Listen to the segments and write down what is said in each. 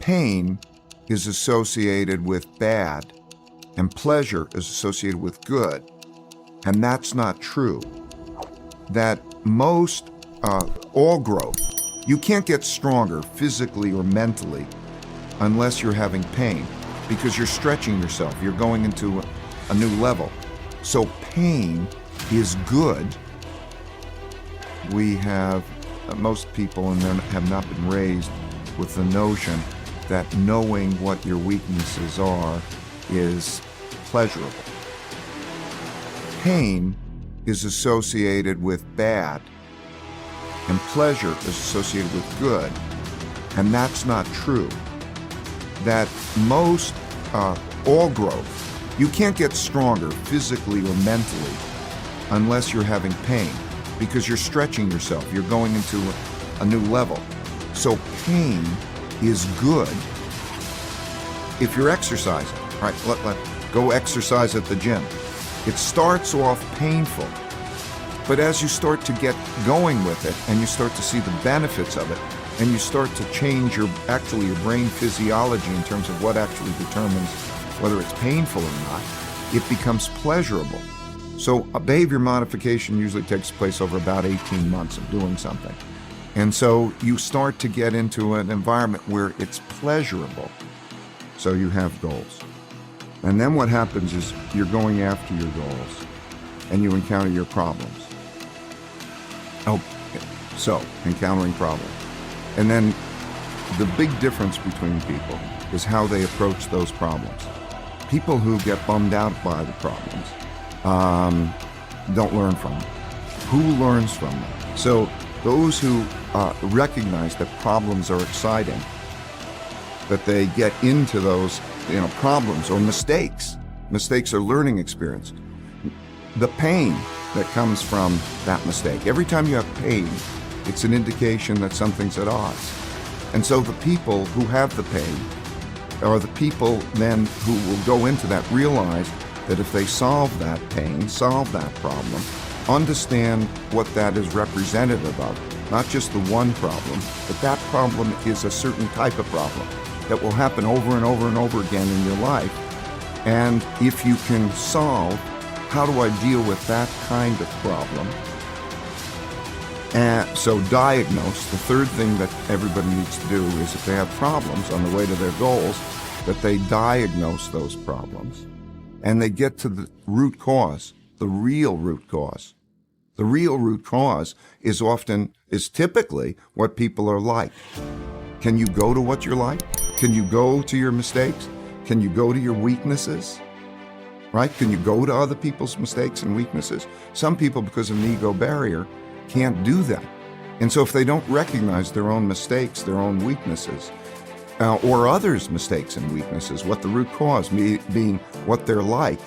pain is associated with bad and pleasure is associated with good. And that's not true. That most, all growth, you can't get stronger physically or mentally unless you're having pain, because you're stretching yourself, you're going into a new level. So pain is good. We have, most people have not been raised with the notion that knowing what your weaknesses are is pleasurable. Pain is associated with bad, and pleasure is associated with good, and that's not true. That most, all growth, you can't get stronger physically or mentally unless you're having pain, because you're stretching yourself, you're going into a new level. So pain is good if you're exercising. All right, go exercise at the gym. It starts off painful, but as you start to get going with it and you start to see the benefits of it, and you start to change your brain physiology in terms of what actually determines whether it's painful or not, it becomes pleasurable. So a behavior modification usually takes place over about 18 months of doing something. And so you start to get into an environment where it's pleasurable. So you have goals. And then what happens is you're going after your goals and you encounter your problems. Okay, so encountering problems. And then the big difference between people is how they approach those problems. People who get bummed out by the problems don't learn from them. Who learns from them? So those who recognize that problems are exciting, that they get into those problems or mistakes. Mistakes are learning experience. The pain that comes from that mistake. Every time you have pain, it's an indication that something's at odds. And so the people who have the pain are the people then who will go into that, realize that if they solve that pain, solve that problem, understand what that is representative of, not just the one problem, but that problem is a certain type of problem that will happen over and over and over again in your life. And if you can solve, how do I deal with that kind of problem? And so diagnose. The third thing that everybody needs to do is, if they have problems on the way to their goals, that they diagnose those problems and they get to the root cause, the real root cause. The real root cause is typically what people are like. Can you go to what you're like? Can you go to your mistakes? Can you go to your weaknesses? Right? Can you go to other people's mistakes and weaknesses? Some people, because of an ego barrier, can't do that. And so if they don't recognize their own mistakes, their own weaknesses, or others' mistakes and weaknesses, what the root cause being what they're like,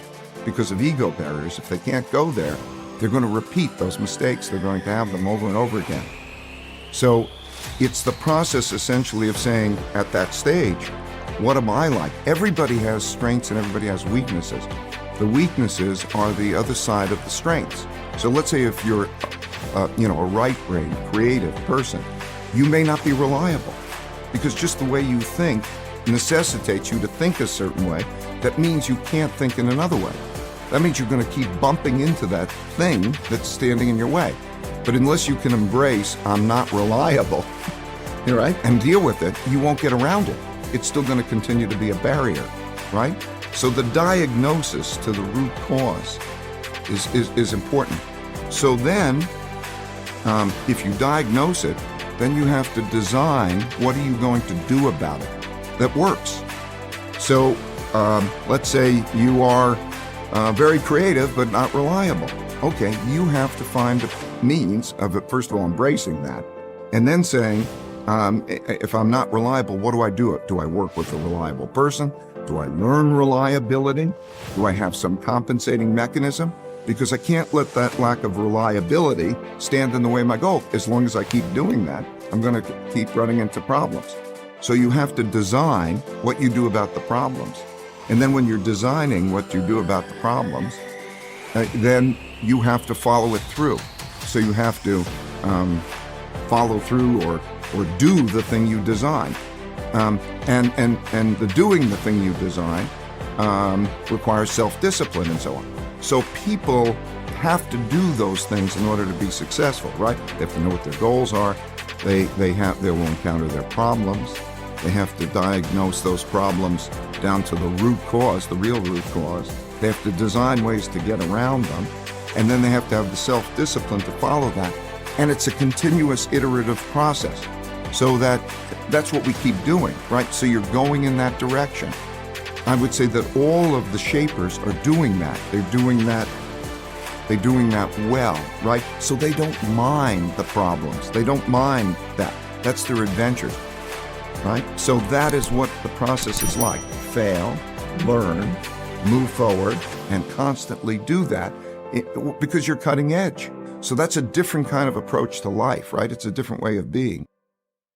because of ego barriers, if they can't go there, they're going to repeat those mistakes. They're going to have them over and over again. So it's the process essentially of saying, at that stage, what am I like? Everybody has strengths and everybody has weaknesses. The weaknesses are the other side of the strengths. So let's say if you're a right-brained, creative person, you may not be reliable, because just the way you think necessitates you to think a certain way. That means you can't think in another way. That means you're going to keep bumping into that thing that's standing in your way. But unless you can embrace, I'm not reliable, right, and deal with it, you won't get around it. It's still going to continue to be a barrier, right? So the diagnosis to the root cause is important. So then, if you diagnose it, then you have to design, what are you going to do about it that works? So let's say you are very creative but not reliable. Okay, you have to find a means of, first of all, embracing that, and then saying, if I'm not reliable, what do I do? Do I work with a reliable person? Do I learn reliability? Do I have some compensating mechanism? Because I can't let that lack of reliability stand in the way of my goal. As long as I keep doing that, I'm going to keep running into problems. So you have to design what you do about the problems. And then when you're designing what you do about the problems, then you have to follow it through. So you have to follow through or do the thing you designed. And the doing the thing you design requires self-discipline and so on. So people have to do those things in order to be successful, right? They have to know what their goals are. They will encounter their problems. They have to diagnose those problems down to the root cause, the real root cause. They have to design ways to get around them. And then they have to have the self-discipline to follow that. And it's a continuous iterative process. So that's what we keep doing, right? So you're going in that direction. I would say that all of the shapers are doing that. They're doing that well, right? So they don't mind the problems. They don't mind that. That's their adventure, right? So that is what the process is like. Fail, learn, move forward, and constantly do that because you're cutting edge. So that's a different kind of approach to life, right? It's a different way of being.